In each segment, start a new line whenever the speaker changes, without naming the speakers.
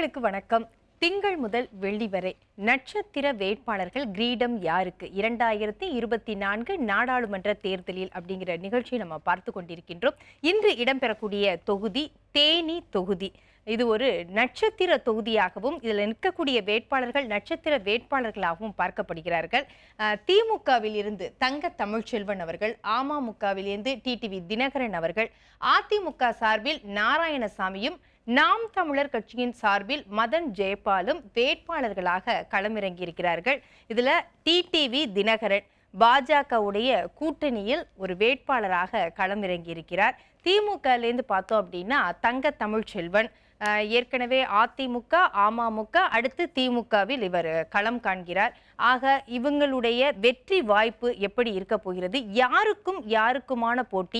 நேயர்களுக்கு வணக்கம். திங்கள் முதல் வெள்ளி வரை நட்சத்திர வேட்பாளர்கள் கிரீடம் யாருக்கு 2024 நாடாளுமன்ற தேர்தலில் அப்படிங்கிற நிகழ்ச்சியை நம்ம பார்த்து கொண்டிருக்கின்றோம். இன்று இடம்பெறக்கூடிய தொகுதி தேனி தொகுதி. இது ஒரு நட்சத்திர தொகுதியாகவும் இதில் நிற்கக்கூடிய வேட்பாளர்கள் நட்சத்திர வேட்பாளர்களாகவும் பார்க்கப்படுகிறார்கள். திமுகவில் இருந்து தங்க தமிழ்ச்செல்வன் அவர்கள், அமமுகவில் இருந்து டிடிவி தினகரன் அவர்கள், அதிமுக சார்பில் நாராயணசாமியும், நாம் தமிழர் கட்சியின் சார்பில் மதன் ஜெயபாலும் வேட்பாளர்களாக களமிறங்கியிருக்கிறார்கள். இதுல டிடிவி தினகரன் பாஜகவுடைய கூட்டணியில் ஒரு வேட்பாளராக களமிறங்கியிருக்கிறார். திமுகலேருந்து பார்த்தோம் அப்படின்னா தங்க தமிழ்ச்செல்வன், ஏற்கனவே அதிமுக, அமமுக, அடுத்து திமுகவில் இவர் களம் காண்கிறார். ஆக இவங்களுடைய வெற்றி வாய்ப்பு எப்படி இருக்க போகிறது? யாருக்குமான போட்டி?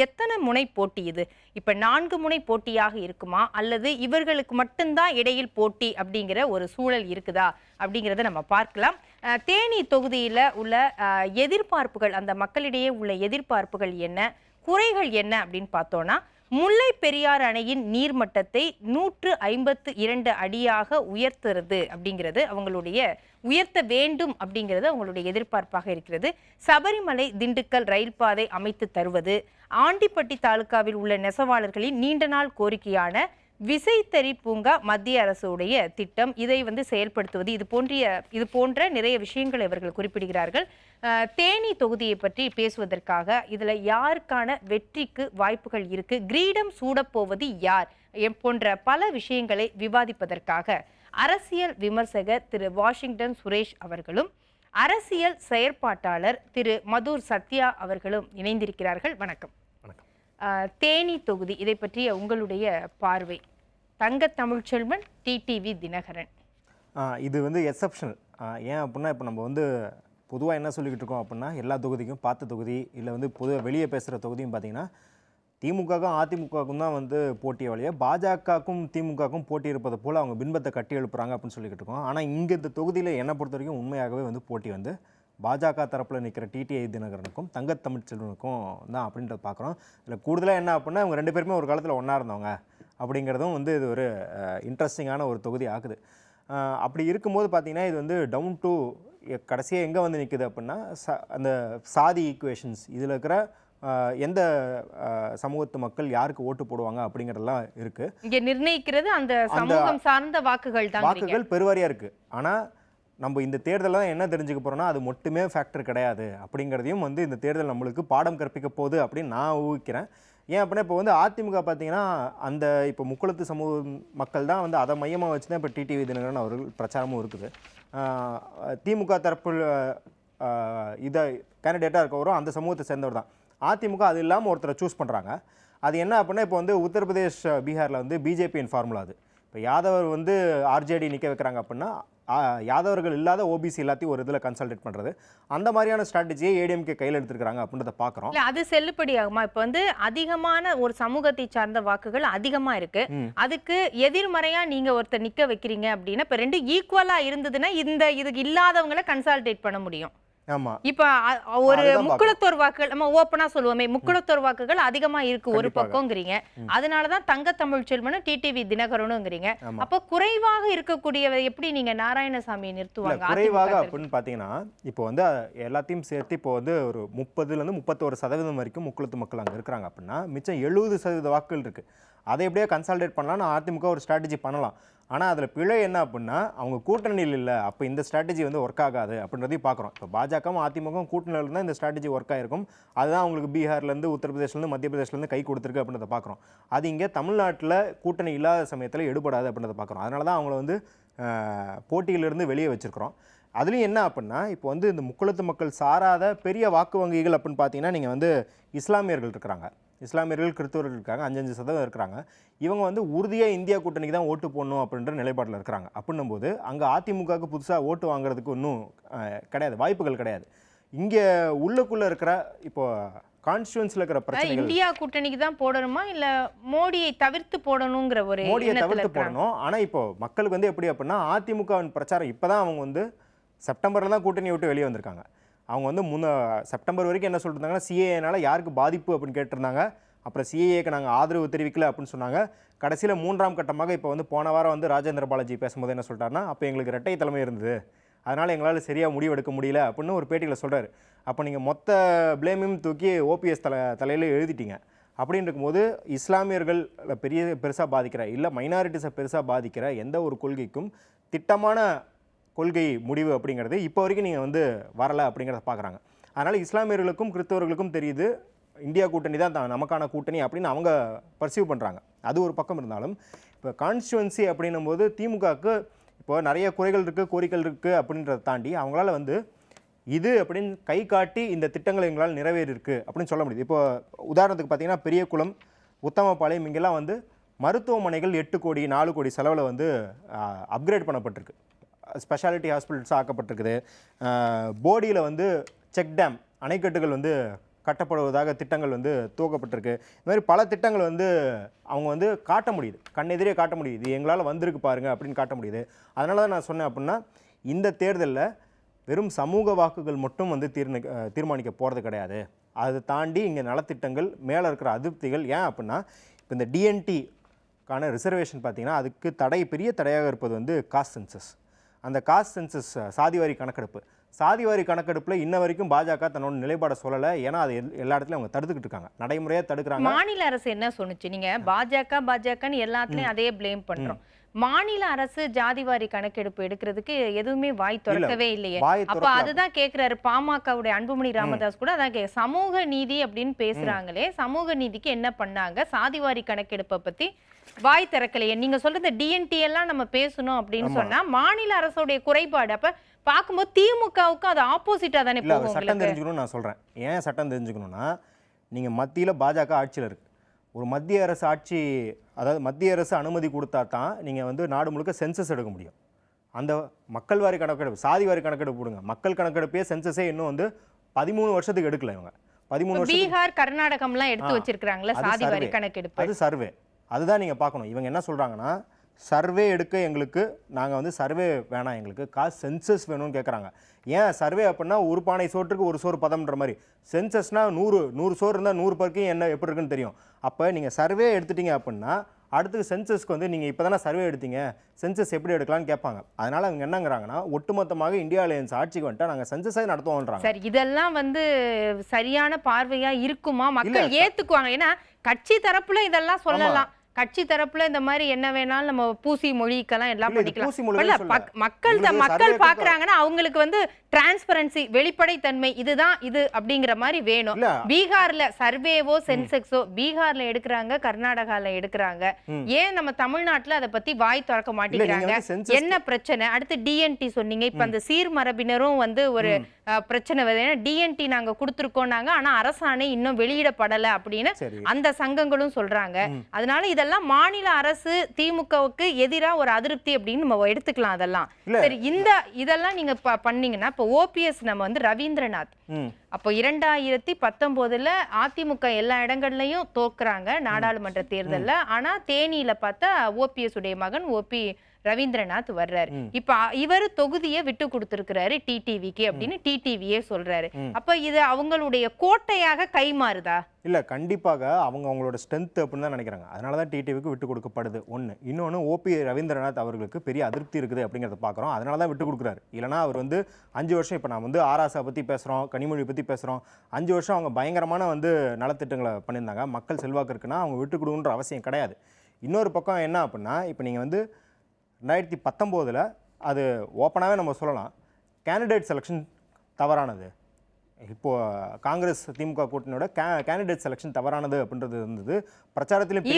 எத்தனை முனை போட்டி இது? இப்ப 4 முனை போட்டியாக இருக்குமா, அல்லது இவர்களுக்கு மட்டும்தான் இடையில் போட்டி அப்படிங்கிற ஒரு சூழல் இருக்குதா அப்படிங்கிறத நம்ம பார்க்கலாம். தேனி தொகுதியில உள்ள எதிர்பார்ப்புகள், அந்த மக்களிடையே உள்ள எதிர்பார்ப்புகள் என்ன, குறைகள் என்ன அப்படின்னு பார்த்தோம்னா, முல்லை பெரியாறு அணையின் நீர்மட்டத்தை 152 அடியாக உயர்த்துறது அப்படிங்கிறது அவங்களுடைய, உயர்த்த வேண்டும் அப்படிங்கிறது அவங்களுடைய எதிர்பார்ப்பாக இருக்கிறது. சபரிமலை திண்டுக்கல் ரயில் பாதை அமைத்து தருவது, ஆண்டிப்பட்டி தாலுகாவில் உள்ள நெசவாளர்களின் நீண்ட நாள் கோரிக்கையான விசைத்தறி பூங்கா மத்திய அரசுடைய திட்டம், இதை செயல்படுத்துவது, இது போன்ற நிறைய விஷயங்களை இவர்கள் குறிப்பிடுகிறார்கள். தேனி தொகுதியை பற்றி பேசுவதற்காக இதுல யாருக்கான வெற்றிக்கு வாய்ப்புகள் இருக்கு, கிரீடம் சூடப்போவது யார் போன்ற பல விஷயங்களை விவாதிப்பதற்காக அரசியல் விமர்சகர் திரு வாஷிங்டன் சுரேஷ் அவர்களும், அரசியல் செயற்பாட்டாளர் திரு மதுர் சத்யா அவர்களும் இணைந்திருக்கிறார்கள். வணக்கம். தேனி தொகுதி, இதை பற்றிய உங்களுடைய பார்வை. தங்க தமிழ்ச்செல்வன், டிடிவி தினகரன்.
இது எக்ஸப்ஷனல். ஏன் அப்படின்னா, இப்போ நம்ம பொதுவாக என்ன சொல்லிக்கிட்டு இருக்கோம் அப்படின்னா, எல்லா தொகுதிக்கும் பார்த்த தொகுதி இல்லை பொதுவாக வெளியே பேசுகிற தொகுதியும் பார்த்தீங்கன்னா திமுகவுக்கும் அதிமுகவுக்கும் தான் போட்டிய வழியே பாஜகவுக்கும் திமுகவுக்கும் போட்டி இருப்பது போல் அவங்க பின்பத்தை கட்டி எழுப்புறாங்க அப்படின்னு சொல்லிக்கிட்டு இருக்கோம். ஆனால் இங்கே இந்த தொகுதியில் என்னை பொறுத்த வரைக்கும் உண்மையாகவே போட்டி பாஜக தரப்பில் நிற்கிற டிடிவி தினகரனுக்கும் தங்க தமிழ்ச்செல்வனுக்கும் தான் அப்படின்றத பார்க்குறோம். இதில் கூடுதலாக என்ன அப்படின்னா, அவங்க 2 பேருமே ஒரு காலத்தில் ஒன்றா இருந்தவங்க அப்படிங்கிறதும் இது ஒரு இன்ட்ரெஸ்டிங்கான ஒரு தொகுதி ஆகுது. அப்படி இருக்கும்போது பார்த்திங்கன்னா, இது டவுன் டு கடைசியாக எங்கே நிற்குது அப்படின்னா, அந்த சாதி ஈக்குவேஷன்ஸ், இதில் இருக்கிற எந்த சமூகத்து மக்கள் யாருக்கு ஓட்டு போடுவாங்க அப்படிங்கிறதெல்லாம் இருக்குது.
இங்கே நிர்ணயிக்கிறது அந்த சமூகம் சார்ந்த வாக்குகள்
பெருவாரியாக இருக்குது. ஆனால் நம்ம இந்த தேர்தலில் என்ன தெரிஞ்சுக்க போகிறோன்னா, அது மட்டுமே ஃபேக்டர் கிடையாது அப்படிங்கிறதையும் இந்த தேர்தல் நம்மளுக்கு பாடம் கற்பிக்க போகுது அப்படின்னு நான் ஊகிக்கிறேன். ஏன் அப்படின்னா, இப்போ அதிமுக பார்த்தீங்கன்னா, அந்த இப்போ முக்குளத்து சமூக மக்கள் தான் அதை மையமாக வச்சு தான் இப்போ டிடிவி தினகரன் அவர்கள் பிரச்சாரமும் இருக்குது. திமுக தரப்பில் இதை கேண்டிடேட்டாக இருக்கவரும் அந்த சமூகத்தை சேர்ந்தவர் தான். அதிமுக அது இல்லாமல் ஒருத்தரை சூஸ் பண்ணுறாங்க. அது என்ன அப்படின்னா, இப்போ உத்தரப்பிரதேஷ், பீகாரில் பிஜேபியின் ஃபார்முலா அது. இப்போ யாதவர் ஆர்ஜேடி நிற்க வைக்கிறாங்க அப்படின்னா, யாதவர்கள் இல்லாத ஓபிசி எல்லாத்தையும் ஒரு இதில் கன்சல்டேட் பண்ணுறது, அந்த மாதிரியான ஸ்ட்ராட்டஜியை ஏடிஎம்கே கையில் எடுத்துருக்காங்க அப்படின்றத பார்க்குறோம்.
அது செல்லுபடி ஆகுமா? இப்போ அதிகமான ஒரு சமூகத்தை சார்ந்த வாக்குகள் அதிகமாக இருக்கு, அதுக்கு எதிர்மறையா நீங்க ஒருத்தர் நிற்க வைக்கிறீங்க அப்படின்னா, இப்போ 2 ஈக்குவலா இருந்ததுன்னா இதுக்கு இல்லாதவங்களை கன்சல்டேட் பண்ண முடியும்.
ஆமா,
இப்ப ஒரு முக்குளத்தோர் வாக்குகள், நம்ம ஓப்பனா சொல்லுவோமே, முக்குளத்தோர் வாக்குகள் அதிகமா இருக்கு ஒரு பக்கம்ங்கிறீங்க, அதனாலதான் தங்க தமிழ்ச்செல்வனும் டிடிவி தினகரனுங்கிறீங்க. அப்ப குறைவாக இருக்கக்கூடியவை எப்படி நீங்க நாராயணசாமியை நிறுத்துவாங்க?
குறைவாக அப்படின்னு பாத்தீங்கன்னா, இப்போ எல்லாத்தையும் சேர்த்து இப்போ ஒரு 30% வரைக்கும் முக்குளத்து மக்கள் அங்க இருக்கிறாங்க அப்படின்னா, மிச்சம் 70% வாக்குகள் இருக்கு. அதை எப்படியே கன்சால்டேட் பண்ணலாம், அதிமுக ஒரு ஸ்ட்ராட்டஜி பண்ணலாம். ஆனால் அதில் பிழை என்ன அப்படின்னா, அவங்க கூட்டணியில் இல்லை, அப்போ இந்த ஸ்ட்ராட்டஜி ஒர்க் ஆகாது அப்படின்றதையும் பார்க்குறோம். இப்போ பாஜகவும் அதிமுகவும் கூட்டணியில் இருந்தால் இந்த ஸ்ட்ராட்டஜி ஒர்க் ஆகிருக்கும். அதுதான் அவங்களுக்கு பீகார்லேருந்து, உத்தரப்பிரதேஷ்லேருந்து, மத்திய பிரதேஷ்லேருந்து கை கொடுத்துருக்கு அப்படின்றத பார்க்குறோம். அது இங்கே தமிழ்நாட்டில் கூட்டணி இல்லாத சமயத்தில் எடுபடாது அப்படின்றத பார்க்குறோம். அதனால தான் அவங்கள போட்டியிலிருந்து வெளியே வச்சுருக்கிறோம். அதுலேயும் என்ன அப்படின்னா, இப்போ இந்த முக்குளத்து மக்கள் சாராத பெரிய வாக்கு வங்கிகள் அப்படின்னு பார்த்தீங்கன்னா, நீங்கள் இஸ்லாமியர்கள் இருக்கிறாங்க, இஸ்லாமியர்கள், கிறிஸ்தவர்கள் இருக்காங்க, 5% இருக்கிறாங்க. இவங்க உறுதியாக இந்தியா கூட்டணிக்கு தான் ஓட்டு போடணும் அப்படின்ற நிலைப்பாட்டில் இருக்கிறாங்க. அப்படின்னும் போது அங்கே அதிமுகவுக்கு புதுசாக ஓட்டு வாங்குறதுக்கு இன்னும் கிடையாது, வாய்ப்புகள் கிடையாது. இங்கே உள்ளுக்குள்ளே இருக்கிற இப்போ கான்ஸ்டிட்யூன்ஸில் இருக்கிற பிரச்சனை,
இந்தியா கூட்டணிக்கு தான் போடணுமா இல்லை மோடியை தவிர்த்து போடணுங்கிற ஒரு,
மோடியை தவிர்த்து போடணும். ஆனால் இப்போ மக்களுக்கு எப்படி அப்படின்னா, அதிமுகவின் பிரச்சாரம் இப்போ தான் அவங்க செப்டம்பரில் தான் கூட்டணியை விட்டு வெளியே வந்திருக்காங்க. அவங்க செப்டம்பர் வரைக்கும் என்ன சொல்லிட்டு இருந்தாங்கன்னா, சிஏஏனால யாருக்கு பாதிப்பு அப்படின்னு கேட்டிருந்தாங்க. அப்புறம் சிஏஏக்கு நாங்கள் ஆதரவு தெரிவிக்கல அப்படின்னு சொன்னாங்க. கடைசியில் 3ஆம் கட்டமாக இப்போ வந்து போன வாரம் வந்து ராஜேந்திர பாலாஜி பேசும்போது என்ன சொல்லிட்டாருன்னா, அப்போ எங்களுக்கு இரட்டை தலைமை இருந்தது, அதனால் எங்களால் சரியாக முடிவெடுக்க முடியல அப்படின்னு ஒரு பேட்டியில் சொல்கிறார். அப்போ நீங்கள் மொத்த ப்ளேமையும் தூக்கி ஓபிஎஸ் தலையில் எழுதிட்டீங்க. அப்படின்னு இருக்கும்போது இஸ்லாமியர்கள் பெருசாக பாதிக்கிற இல்லை மைனாரிட்டிஸை பெருசாக பாதிக்கிற எந்த ஒரு கொள்கைக்கும் திட்டமான கொள்கை முடிவு அப்படிங்கிறது இப்போ வரைக்கும் நீங்கள் வந்து வரலை அப்படிங்கிறத பார்க்குறாங்க. அதனால் இஸ்லாமியர்களுக்கும் கிறிஸ்தவர்களுக்கும் தெரியுது இந்தியா கூட்டணி தான் நமக்கான கூட்டணி அப்படின்னு அவங்க பர்சீவ் பண்ணுறாங்க. அது ஒரு பக்கம் இருந்தாலும் இப்போ கான்ஸ்டியூவன்சி அப்படின்னும் போது திமுகவுக்கு இப்போ நிறைய குறைகள் இருக்குது, கோரிக்கைகள் இருக்குது அப்படின்றத தாண்டி அவங்களால வந்து இது அப்படின்னு கை காட்டி இந்த திட்டங்கள் எங்களால் நிறைவேறிருக்கு அப்படின்னு சொல்ல முடியுது. இப்போ உதாரணத்துக்கு பார்த்தீங்கன்னா பெரியகுளம், உத்தமபாளையம் இங்கெல்லாம் வந்து மருத்துவமனைகள் 8 கோடி 4 கோடி செலவில் வந்து அப்கிரேட் பண்ணப்பட்டிருக்கு. Speciality hospitals ஆக்கப்பட்டிருக்குது. போடியில் வந்து செக் டேம் அணைக்கட்டுகள் வந்து கட்டப்படுவதாக திட்டங்கள் வந்து துவக்கப்பட்டிருக்கு. இந்த மாதிரி பல திட்டங்கள் வந்து அவங்க வந்து காட்ட முடியுது, கண்ணெதிரே காட்ட முடியுது, இது எங்களால் வந்திருக்கு பாருங்கள் அப்படின்னு காட்ட முடியுது. அதனால தான் நான் சொன்னேன் அப்படின்னா இந்த தேர்தலில் வெறும் சமூக வாக்குகள் மட்டும் வந்து தீர்மானிக்க போகிறது கிடையாது. அதை தாண்டி இங்கே நலத்திட்டங்கள் மேலே இருக்கிற அதிருப்திகள். ஏன் அப்படின்னா இப்போ இந்த டிஎன்டிக்கான ரிசர்வேஷன் பார்த்திங்கன்னா அதுக்கு பெரிய தடையாக இருப்பது வந்து காஸ்ட் சென்சஸ். அந்த காஸ்ட் சென்சஸ் சாதிவாரி கணக்கெடுப்பு. சாதிவாரி கணக்கெடுப்பில் இன்ன வரைக்கும் பாஜக தன்னோட நிலைப்பாடை சொல்லலை. ஏன்னா அது எல்லா இடத்துலையும் அவங்க தடுத்துக்கிட்டு இருக்காங்க, நடைமுறையாக தடுக்கிறாங்க.
மாநில அரசு என்ன சொன்னுச்சு? நீங்க பாஜகன்னு எல்லாத்துலயும் அதே பிளேம் பண்றோம். மாநில அரசு ஜாதிவாரி கணக்கெடுப்பு எடுக்கிறதுக்கு எதுவுமே வாய் திறக்கவே இல்லையே. அப்ப அதுதான் கேக்குறாரு பாமகவுடைய அன்புமணி ராமதாஸ் கூட அதான் சமூக நீதி அப்படின்னு பேசுறாங்களே, சமூக நீதிக்கு என்ன பண்ணாங்க? சாதிவாரி கணக்கெடுப்பை பத்தி வாய் திறக்கலையே. நீங்க சொல்றது டிஎன்டி எல்லாம் நம்ம பேசணும் அப்படின்னு சொன்னா மாநில அரசுடைய குறைபாடு. அப்ப பார்க்கும்போது திமுகவுக்கு அது ஆப்போசிட்டா தானே போகும்.
சட்டம் தெரிஞ்சுக்கணும்னு நான் சொல்றேன். ஏன் சட்டம் தெரிஞ்சுக்கணும்னா நீங்க மத்தியில பாஜக ஆட்சியில் இருக்கு. ஒரு மத்திய அரசு ஆட்சி, அதாவது மத்திய அரசு அனுமதி கொடுத்தா தான் நீங்கள் வந்து நாடு முழுக்க சென்சஸ் எடுக்க முடியும். அந்த மக்கள் வாரி கணக்கெடுப்பு, சாதி வாரி கணக்கெடுப்பு போடுங்க. மக்கள் கணக்கெடுப்பே சென்சஸே இன்னும் வந்து 13 வருஷத்துக்கு எடுக்கல இவங்க. 13 வருஷம்
பீகார் கர்நாடகம்லாம் எடுத்து வச்சிருக்காங்களா சாதி வாரி கணக்கெடுப்பு?
அது சர்வே. அதுதான் நீங்கள் பார்க்கணும். இவங்க என்ன சொல்கிறாங்கன்னா சர்வே எடுக்க எங்களுக்கு நாங்கள் வந்து சர்வே வேணாம், எங்களுக்கு காசு சென்சஸ் வேணும்னு கேட்குறாங்க. ஏன் சர்வே அப்படின்னா ஒரு பானை சோற்றுக்கு ஒரு சோறு பதம்ன்ற மாதிரி, சென்சஸ்னால் 100 சோறு இருந்தால் 100 பேருக்கு என்ன எப்படி இருக்குன்னு தெரியும். அப்போ நீங்கள் சர்வே எடுத்துட்டீங்க அப்படின்னா அடுத்து சென்சஸ்க்கு வந்து நீங்கள் இப்போ தானே சர்வே எடுத்தீங்க, சென்சஸ் எப்படி எடுக்கலாம்னு கேட்பாங்க. அதனால் அவங்க என்னங்கிறாங்கன்னா ஒட்டுமொத்தமாக இந்தியா அலையன்ஸ் ஆட்சிக்கு வந்துட்டு நாங்கள் சென்சஸே நடத்துவோம்ன்றாங்க.
சரி, இதெல்லாம் வந்து சரியான பார்வையாக இருக்குமா? மக்கள் ஏற்றுக்குவாங்க? ஏன்னா கட்சி தரப்புல இதெல்லாம் சொல்லலாம், கட்சி தரப்புல இந்த மாதிரி என்ன வேணாலும் நம்ம பூசி மொழிக்கெல்லாம் எல்லாம் பண்ணிக்கலாம். மக்கள் பாக்குறாங்கன்னா அவங்களுக்கு வந்து டிரான்ஸ்பரன்சி, வெளிப்படைத்தன்மை, இதுதான் இது அப்படிங்கிற மாதிரி வேணும். பீகார்ல சர்வேவோ சென்செக்ஸோ பீகார்ல எடுக்கிறாங்க, கர்நாடகால எடுக்கிறாங்க. ஏன் நம்ம தமிழ்நாட்டுல அதை பத்தி வாய் திறக்க மாட்டேங்கிறாங்க? என்ன பிரச்சனை? அடுத்து டிஎன்டி சொன்னீங்க, இப்ப அந்த சீர்மரபினரும் வந்து ஒரு பிரச்சனை வருது. டிஎன்டி நாங்க கொடுத்துருக்கோம் ஆனா அரசாணை இன்னும் வெளியிடப்படல அப்படின்னு அந்த சங்கங்களும் சொல்றாங்க. அதனால இதெல்லாம் மாநில அரசு திமுகவுக்கு எதிராக ஒரு அதிருப்தி அப்படின்னு நம்ம எடுத்துக்கலாம். அதெல்லாம் சரி. இதெல்லாம் நீங்க பண்ணீங்கன்னா இப்ப ஓபிஎஸ் நம்ம வந்து ரவீந்திரநாத் அப்போ 2019 அதிமுக எல்லா இடங்கள்லயும் தோக்குறாங்க நாடாளுமன்ற தேர்தல்ல. ஆனா தேனியில பார்த்தா ஓபிஎஸ் உடைய மகன் ஓபி ரவீந்திரநாத் வர்றாரு. இப்ப இவர் தொகுதியை விட்டு கொடுத்திருக்கிறாரு டிடிவிக்கு அப்படின்னு டிடிவியே சொல்றாரு. அப்ப இது அவங்களுடைய கோட்டையாக கைமாறுதா?
இல்ல, கண்டிப்பாக அவங்களோட ஸ்ட்ரென்த் அப்படின்னு தான் நினைக்கிறாங்க. அதனாலதான் டிடிவிக்கு விட்டு கொடுக்கப்படுது ஒண்ணு. இன்னொன்னு ஓபி ரவீந்திரநாத் அவர்களுக்கு பெரிய அதிருப்தி இருக்குது அப்படிங்கிறத பாக்குறோம். அதனாலதான் விட்டு கொடுக்குறாரு. இல்லைன்னா அவர் வந்து 5 வருஷம், இப்ப நான் வந்து ஆராசா பத்தி பேசுறோம், கனிமொழி பத்தி பேசுறோம், 5 வருஷம் அவங்க பயங்கரமான வந்து நலத்திட்டங்களை பண்ணியிருந்தாங்க. மக்கள் செல்வாக்கு இருக்குன்னா அவங்க விட்டு கொடுக்குன்ற அவசியம் கிடையாது. இன்னொரு பக்கம் என்ன அப்படின்னா இப்போ நீங்க வந்து 2019 அது ஓப்பனாகவே நம்ம சொல்லலாம், கேண்டிடேட் செலெக்ஷன் தவறானது. இப்போது காங்கிரஸ் திமுக கூட்டணியோட கேண்டிடேட் செலெக்ஷன் தவறானது அப்படின்றது இருந்தது. பிரச்சாரத்திலும்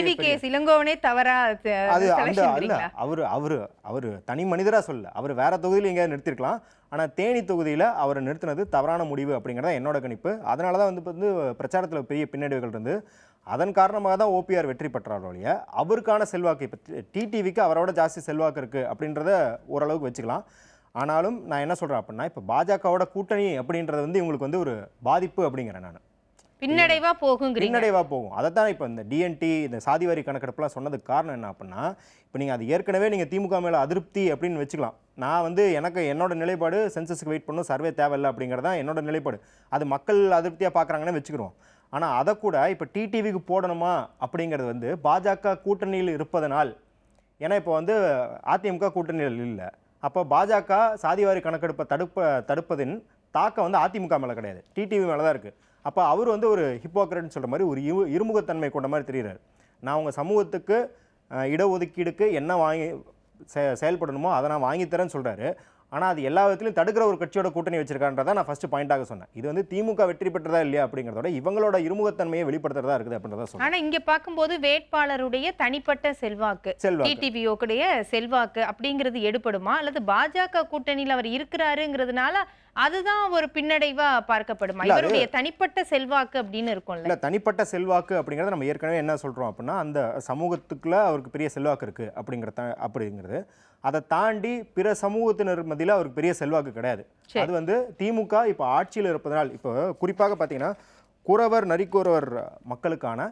இளங்கோவனே தவறா
அது அவர் தனி மனிதராக சொல்லல, அவர் வேற தொகுதியில் எங்கேயாவது நிறுத்திருக்கலாம். ஆனால் தேனி தொகுதியில் அவர் நிறுத்தினது தவறான முடிவு அப்படிங்கிறத என்னோட கணிப்பு. அதனால தான் வந்து பிரச்சாரத்தில் பெரிய பின்னடைவுகள் இருந்து அதன் காரணமாக தான் ஓபிஆர் வெற்றி பெற்றார் ஒழிய அவருக்கான செல்வாக்கு இப்போ டிடிவிக்கு அவரோட ஜாஸ்தி செல்வாக்கு இருக்குது அப்படின்றத ஓரளவுக்கு வச்சுக்கலாம். ஆனாலும் நான் என்ன சொல்கிறேன் அப்படின்னா இப்போ பாஜகவோட கூட்டணி அப்படின்றது வந்து இவங்களுக்கு வந்து ஒரு பாதிப்பு அப்படிங்கிறேன். நான்
பின்னடைவாக
போகும். அதை தான் இப்போ இந்த டிஎன்டி இந்த சாதிவாரி கணக்கெடுப்புலாம் சொன்னதுக்கு காரணம் என்ன அப்படின்னா இப்போ நீங்கள் அது ஏற்கனவே நீங்கள் திமுக மேலே அதிருப்தி அப்படின்னு வச்சுக்கலாம். நான் வந்து என்னோட நிலைப்பாடு சென்சஸ்க்கு வெயிட் பண்ணணும், சர்வே தேவையில்லை அப்படிங்கிறதான் என்னோட நிலைப்பாடு. அது மக்கள் அதிருப்தியாக பார்க்குறாங்கன்னு வச்சுக்கிறோம். ஆனால் அதை கூட இப்போ டிடிவிக்கு போடணுமா அப்படிங்கிறது வந்து பாஜக கூட்டணியில் இருப்பதனால், ஏன்னா இப்போ வந்து அதிமுக கூட்டணியில் இல்லை, அப்போ பாஜக சாதிவாரி கணக்கெடுப்பை தடுப்பதின் தாக்கம் வந்து அதிமுக மேலே கிடையாது, டிடிவி மேலே தான் இருக்குது. அப்போ அவர் வந்து ஒரு ஹிப்போக்ரட்னு சொல்கிற மாதிரி ஒரு இருமுகத்தன்மை கொண்ட மாதிரி தெரிகிறார். நான் உங்கள் சமூகத்துக்கு இடஒதுக்கீடுக்கு என்ன செயல்படணுமோ அதை நான் வாங்கித்தரேன்னு சொல்கிறாரு. ஆனால் அது எல்லா விதத்திலையும் தடுக்கிற ஒரு கட்சியோட கூட்டணி வச்சிருக்கான்றதை நான் ஃபர்ஸ்ட் பாயிண்டாக சொன்னேன். இது வந்து திமுக வெற்றி பெற்றதா இல்லையா அப்படிங்கிறதோட இவங்களோட இருமுகத்தன்மையை வெளிப்படுத்துறதா இருக்குது அப்படின்றத சொன்னேன்.
ஆனா இங்க பார்க்கும்போது வேட்பாளருடைய தனிப்பட்ட செல்வாக்கு, டிடிவியோடைய செல்வாக்கு அப்படிங்கிறது எடுபடுமா, அல்லது பாஜக கூட்டணியில் அவர் இருக்கிறாருங்கிறதுனால அதுதான் ஒரு பின்னடைவா பார்க்கப்படுமா? இவருடைய தனிப்பட்ட செல்வாக்கு அப்படின்னு இருக்கும்ல. இல்ல,
தனிப்பட்ட செல்வாக்கு அப்படிங்கறத நம்ம ஏற்கனவே என்ன சொல்றோம் அப்படின்னா, அந்த சமூகத்துக்குள்ள அவருக்கு பெரிய செல்வாக்கு இருக்கு அப்படிங்கிறது. அதை தாண்டி பிற சமூகத்தினர் மத்தியில் அவருக்கு பெரிய செல்வாக்கு கிடையாது. அது வந்து திமுக இப்போ ஆட்சியில் இருப்பதனால், இப்போ குறிப்பாக பார்த்தீங்கன்னா குறவர் நரிக்குறவர் மக்களுக்கான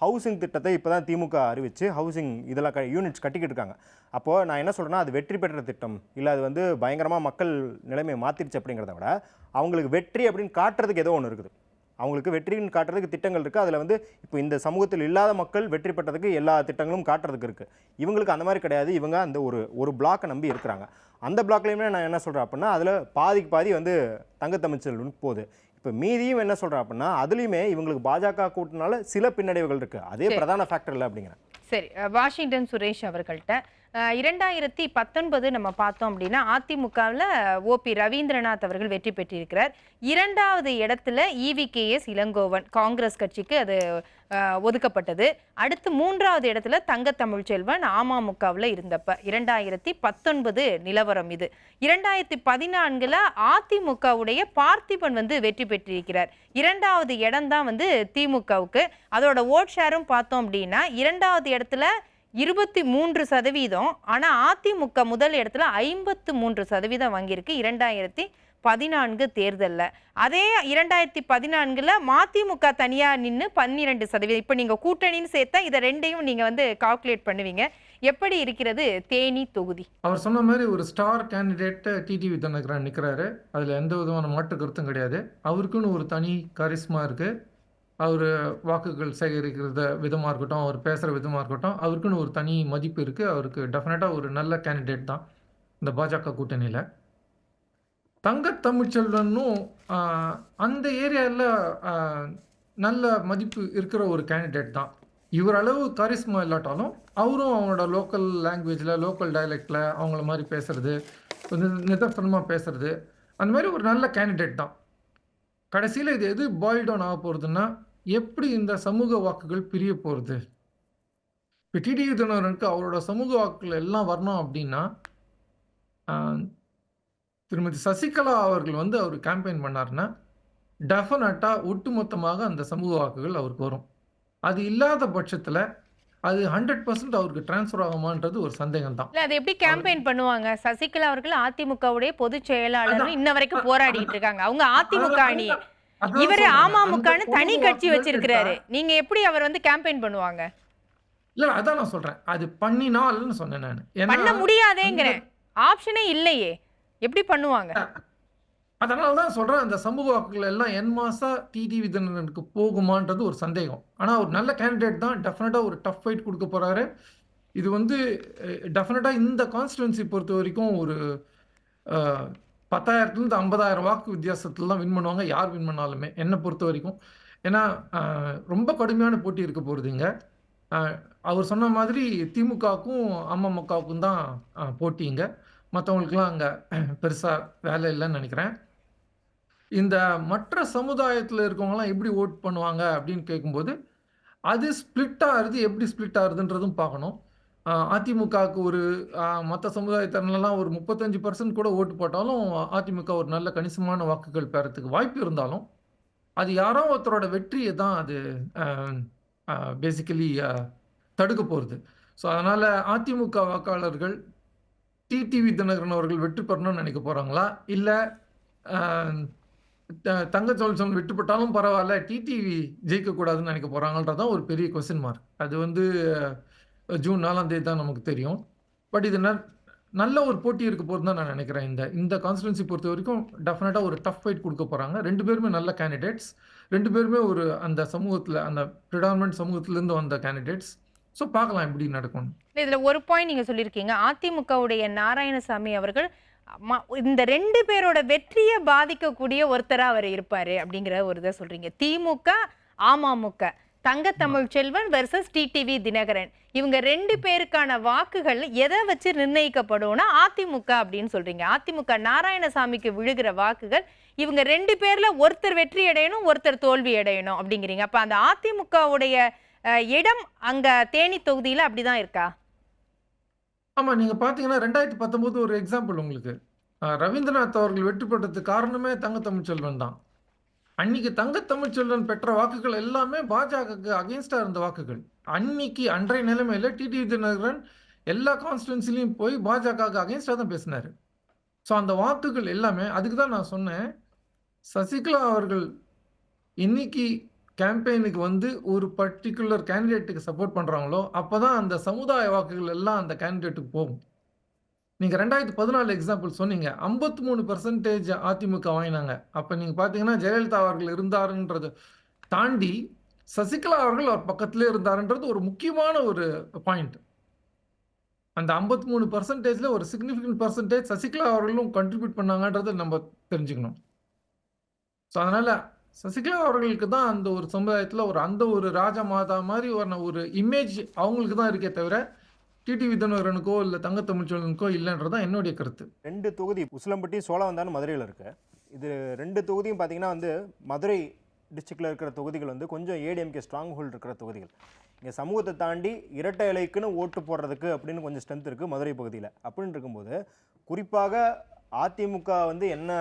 ஹவுசிங் திட்டத்தை இப்போ தான் திமுக அறிவித்து ஹவுசிங் இதெல்லாம் யூனிட்ஸ் கட்டிக்கிட்டு இருக்காங்க. அப்போது நான் என்ன சொல்கிறேன்னா, அது வெற்றி பெற்ற திட்டம் இல்லை, அது வந்து பயங்கரமாக மக்கள் நிலைமையை மாற்றிடுச்சு அப்படிங்கிறத விட அவங்களுக்கு வெற்றி அப்படின்னு காட்டுறதுக்கு ஏதோ ஒன்று இருக்குது. அவங்களுக்கு வெற்றின்னு காட்டுறதுக்கு திட்டங்கள் இருக்குது. அதில் வந்து இப்போ இந்த சமூகத்தில் இல்லாத மக்கள் வெற்றி பெற்றதுக்கு எல்லா திட்டங்களும் காட்டுறதுக்கு இருக்குது. இவங்களுக்கு அந்த மாதிரி கிடையாது. இவங்க அந்த ஒரு பிளாக்கை நம்பி இருக்கிறாங்க. அந்த பிளாக்லேயுமே நான் என்ன சொல்கிறேன் அப்படின்னா, அதில் பாதி வந்து தங்கத்தமிழ்ச்செல்வன் போகுது. இப்போ மீதியும் என்ன சொல்கிறேன் அப்படின்னா, அதுலேயுமே இவங்களுக்கு பாஜக கூட்டினால சில பின்னடைவுகள் இருக்குது. அதே பிரதான ஃபேக்டர் இல்லை அப்படிங்கிறேன்.
சரி, வாஷிங்டன் சுரேஷ் அவர்கள்ட்ட 2019 நம்ம பார்த்தோம் அப்படின்னா அதிமுகவில் ஓபி ரவீந்திரநாத் அவர்கள் வெற்றி பெற்றிருக்கிறார். 2வது இடத்துல EVKS இளங்கோவன், காங்கிரஸ் கட்சிக்கு அது ஒதுக்கப்பட்டது. அடுத்து 3வது இடத்துல தங்க தமிழ்ச்செல்வன் அமமுகவில் இருந்தப்ப 2019 நிலவரம் இது. 2014 அதிமுகவுடைய பார்த்திபன் வந்து வெற்றி பெற்றிருக்கிறார். 2வது இடம் தான் வந்து திமுகவுக்கு. அதோட ஓட் ஷேரும் பார்த்தோம் அப்படின்னா 2வது இடத்துல 23%, ஆனா அதிமுக முதல் இடத்துல 53% வாங்கியிருக்கு 2014 தேர்தல்ல. அதே 2014 மதிமுக தனியா நின்று 12%. இப்ப நீங்க கூட்டணின்னு சேர்த்தா இதை ரெண்டையும் நீங்க வந்து கால்குலேட் பண்ணுவீங்க. எப்படி இருக்கிறது தேனி தொகுதி?
அவர் சொன்ன மாதிரி ஒரு ஸ்டார் கேண்டிடேட் டிடிவி தினகரன் நிற்கிறாரு. அதுல எந்த விதமான மாற்று கருத்தும் கிடையாது. அவருக்குன்னு ஒரு தனி கரிஸ்மா இருக்கு. அவர் வாக்குகள் சேகரிக்கிறத விதமாக இருக்கட்டும், அவர் பேசுகிற விதமாக இருக்கட்டும், அவருக்குன்னு ஒரு தனி மதிப்பு இருக்குது. அவருக்கு டெஃபினட்டாக ஒரு நல்ல கேண்டிடேட் தான் இந்த பாஜக கூட்டணியில். தங்க தமிழ்ச்செல்வனும் அந்த ஏரியாவில் நல்ல மதிப்பு இருக்கிற ஒரு கேண்டிடேட் தான். இவர் அளவு கரிஸ்மா இல்லாட்டாலும் அவரும் அவங்களோட லோக்கல் லாங்குவேஜில், லோக்கல் டைலக்டில் அவங்கள மாதிரி பேசுகிறது, நிதர்சனமாக பேசுகிறது, அந்த மாதிரி ஒரு நல்ல கேண்டிடேட் தான். கடைசியில் இது எது பாயில் டவுன் ஆக போகிறதுன்னா, எப்படி இந்த சமூக வாக்குகள் பிரிய போகிறது. இப்போ டிடிவி தினகரனுக்கு அவரோட சமூக வாக்குகள் எல்லாம் வரணும் அப்படின்னா, திருமதி சசிகலா அவர்கள் வந்து அவர் கேம்பெயின் பண்ணாருன்னா டெஃபினட்டாக ஒட்டுமொத்தமாக அந்த சமூக வாக்குகள் அவருக்கு வரும். அது இல்லாத பட்சத்தில் அது 100% அவருக்கு டிரான்ஸ்ஃபர் ஆகுமான்றது ஒரு சந்தேகம் தான்.
அது எப்படி கேம்பெயின் பண்ணுவாங்க? சசிகலா அவர்கள் அதிமுகவுடைய பொதுச் செயலாளர் இன்ன வரைக்கும் போராடிட்டு இருக்காங்க. அவங்க அதிமுக அணி, இவரு அமமுகன்னு தனி கட்சி வச்சிருக்கிறாரு. நீங்க எப்படி அவர் வந்து கேம்பெயின் பண்ணுவாங்க?
இல்ல, அதான் நான் சொல்றேன். அது பண்ணினால்னு சொன்னேன் நான்.
பண்ண முடியாதேங்கிறேன். ஆப்ஷனே இல்லையே, எப்படி பண்ணுவாங்க?
அதனால தான் சொல்றேன், அந்த சமூக வாக்குகள் எல்லாம் என்மாசா டிடிவி தினகரனுக்கு போகுமான்றது ஒரு சந்தேகம். ஆனால் ஒரு நல்ல கேண்டிடேட் தான். டெஃபினட்டாக ஒரு டஃப் ஃபைட் கொடுக்க போறாரு. இது வந்து டெஃபினட்டாக இந்த கான்ஸ்டிடுவன்சி பொறுத்த வரைக்கும் ஒரு 10,000 50,000 வாக்கு வித்தியாசத்துல தான் வின் பண்ணுவாங்க, யார் வின் பண்ணாலுமே என்னை பொறுத்த வரைக்கும். ஏன்னா ரொம்ப கடுமையான போட்டி இருக்க போகிறதுங்க. அவர் சொன்ன மாதிரி திமுகவுக்கும் அமமுகவுக்கும் தான் போட்டிங்க. மற்றவங்களுக்குலாம் அங்கே பெருசாக வேலை இல்லைன்னு நினைக்கிறேன். இந்த மற்ற சமுதாயத்தில் இருக்கவங்களாம் எப்படி ஓட் பண்ணுவாங்க அப்படின்னு கேட்கும்போது, அது ஸ்ப்ளிட் ஆகுறது, எப்படி ஸ்ப்ளிட் ஆகுதுன்றதும் பார்க்கணும். அதிமுகவுக்கு ஒரு மற்ற சமுதாயத்தினரெல்லாம் ஒரு 35% கூட ஓட்டு போட்டாலும் அதிமுக ஒரு நல்ல கணிசமான வாக்குகள் பெறத்துக்கு வாய்ப்பு இருந்தாலும், அது யாரோ ஒருத்தரோட வெற்றியை தான் அது பேசிக்கலி தடுக்க போகிறது. ஸோ அதனால் அதிமுக வாக்காளர்கள் டிடிவி தினகரன் அவர்கள் வெற்றி பெறணும்னு நினைக்க போகிறாங்களா, இல்லை தங்க தமிழ்ச்செல்வன் வெற்றி பெற்றாலும் பரவாயில்ல டிடிவி ஜெயிக்கக்கூடாதுன்னு நினைக்க போகிறாங்கன்றதான் ஒரு பெரிய கொஸ்டின் மார்க். அது வந்து ஜூன் 4ஆம் தேதி தான் நமக்கு தெரியும். பட் இது நல்ல ஒரு போட்டி இருக்க போகிறது தான் நான் நினைக்கிறேன். இந்த கான்ஸ்டிடுவன்சி பொறுத்த வரைக்கும் டெஃபினட்டாக ஒரு டஃப் ஃபைட் கொடுக்க போகிறாங்க. 2 பேருமே நல்ல கேண்டிடேட்ஸ். 2 பேருமே ஒரு அந்த சமூகத்துல, அந்த பிரெடாமினன்ட் சமூகத்திலிருந்து வந்த கேண்டிடேட்ஸ். ஸோ பார்க்கலாம் எப்படி நடக்கும்னு.
இதுல ஒரு பாயிண்ட் நீங்க சொல்லியிருக்கீங்க. அதிமுகவுடைய நாராயணசாமி அவர்கள் இந்த 2 பேரோட வெற்றியை பாதிக்கக்கூடிய ஒருத்தரா அவர் இருப்பாரு அப்படிங்கிற ஒரு இதை சொல்றீங்க. திமுக, அமமுக, தங்க தமிழ்ச்செல்வன் வெர்சஸ் டிடிவி தினகரன், இவங்க 2 பேருக்கான வாக்குகள் எதை வச்சு நிர்ணயிக்கப்படும்னா அதிமுக அப்படின்னு சொல்றீங்க. அதிமுக நாராயணசாமிக்கு விழுகிற வாக்குகள் இவங்க 2 பேர்ல ஒருத்தர் வெற்றி அடையணும், ஒருத்தர் தோல்வி அடையணும் அப்படிங்கிறீங்க. அப்ப அந்த அதிமுகவுடைய இடம் அங்க தேனி தொகுதியில அப்படிதான் இருக்கா?
ஆமா, நீங்க பார்த்தீங்கன்னா 2019 ஒரு எக்ஸாம்பிள் உங்களுக்கு. ரவீந்திரநாத் அவர்கள் வெற்றி பெற்றதுக்கு காரணமே தங்க தமிழ்ச்செல்வன் தான். அன்னைக்கு தங்க தமிழ்ச்செல்வன் பெற்ற வாக்குகள் எல்லாமே பாஜகவுக்கு அகைன்ஸ்டா இருந்த வாக்குகள். அன்றைய நிலைமையில டிடிவி தினகரன் எல்லா கான்ஸ்டிட்யூன்சிலையும் போய் பாஜகவுக்கு அகைன்ஸ்டா தான் பேசினாரு. ஸோ அந்த வாக்குகள் எல்லாமே அதுக்கு தான் நான் சொன்னேன், சசிகலா அவர்கள் இன்னைக்கு கேம்பெயினுக்கு வந்து ஒரு பர்டிகுலர் கேண்டிடேட்டுக்கு சப்போர்ட் பண்றாங்களோ, அப்பதான் அந்த சமுதாய வாக்குகள் எல்லாம் அந்த கேண்டிடேட்டுக்கு போகும். நீங்க 2014 எக்ஸாம்பிள் சொன்னீங்க. 53% அதிமுக வாங்கினாங்க. அப்ப நீங்க பார்த்தீங்கன்னா, ஜெயலலிதா அவர்கள் இருந்தாருன்றத தாண்டி, சசிகலா அவர்கள் அவர் பக்கத்திலே இருந்தாருன்றது ஒரு முக்கியமான ஒரு பாயிண்ட். அந்த 53%ல ஒரு சிக்னிஃபிகன்ட் பெர்சன்டேஜ் சசிகலா அவர்களும் கான்ட்ரிபியூட் பண்ணாங்கன்றத நம்ம தெரிஞ்சுக்கணும். ஸோ அதனால சசிகலா அவர்களுக்கு தான் அந்த ஒரு சமுதாயத்துல அந்த ஒரு ராஜமாதா மாதிரி ஒரு இமேஜ் அவங்களுக்கு தான் இருக்கே தவிர, டிடிவி தினகரனுக்கோ இல்ல தங்க தமிழ்ச்செல்வனுக்கோ இல்லைன்றது தான் என்னுடைய கருத்து.
2 தொகுதி உசிலம்பட்டி, சோழவந்தான் மதுரையில் இருக்கு. இது 2 தொகுதியும் பார்த்தீங்கன்னா வந்து மதுரை டிஸ்ட்ரிக்டில் இருக்கிற தொகுதிகள் வந்து கொஞ்சம் ஏடிஎம்கே ஸ்ட்ராங் ஹோல்டு இருக்கிற தொகுதிகள். இங்கே சமூகத்தை தாண்டி இரட்டை இலைக்குன்னு ஓட்டு போடுறதுக்கு அப்படின்னு கொஞ்சம் ஸ்ட்ரென்த் இருக்குது மதுரை பகுதியில். அப்படின்னு இருக்கும்போது குறிப்பாக அதிமுக வந்து என்ன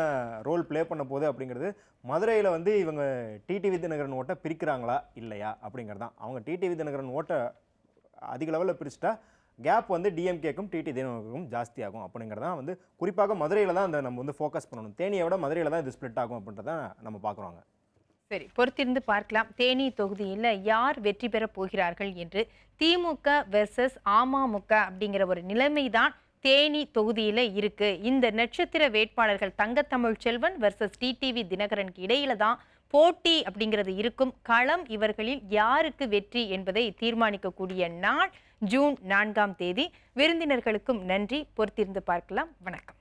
ரோல் ப்ளே பண்ண போகுது அப்படிங்கிறது, மதுரையில் வந்து இவங்க டிடிவி தினகரன் ஓட்டை பிரிக்கிறாங்களா இல்லையா அப்படிங்கிறது தான். அவங்க டிடிவி தினகரன் ஓட்டை அதிக லெவலில் பிரிச்சுட்டா கேப் வந்து டிஎம்கேக்கும் டிடி தினகரனுக்கும் ஜாஸ்தியாகும் அப்படிங்கிறது தான் வந்து குறிப்பாக மதுரையில் தான் நம்ம வந்து ஃபோக்கஸ் பண்ணணும். தேனியை விட மதுரையில் தான் இது ஸ்ப்ளிட் ஆகும் அப்படின்றத நம்ம பார்க்குறோங்க.
சரி, பொறுத்திருந்து பார்க்கலாம் தேனி தொகுதியில் யார் வெற்றி பெற போகிறார்கள் என்று. திமுக வெர்சஸ் அமமுக அப்படிங்கிற ஒரு நிலைமை தான் தேனி தொகுதியில இருக்கு. இந்த நட்சத்திர வேட்பாளர்கள் தங்க தமிழ்ச்செல்வன் வெர்சஸ் டிடிவி தினகரனுக்கு இடையில தான் போட்டி அப்படிங்கிறது இருக்கும். களம் இவர்களில் யாருக்கு வெற்றி என்பதை தீர்மானிக்கக்கூடிய நாள் ஜூன் 4ஆம் தேதி. விருந்தினர்களுக்கும் நன்றி. பொறுத்திருந்து பார்க்கலாம். வணக்கம்.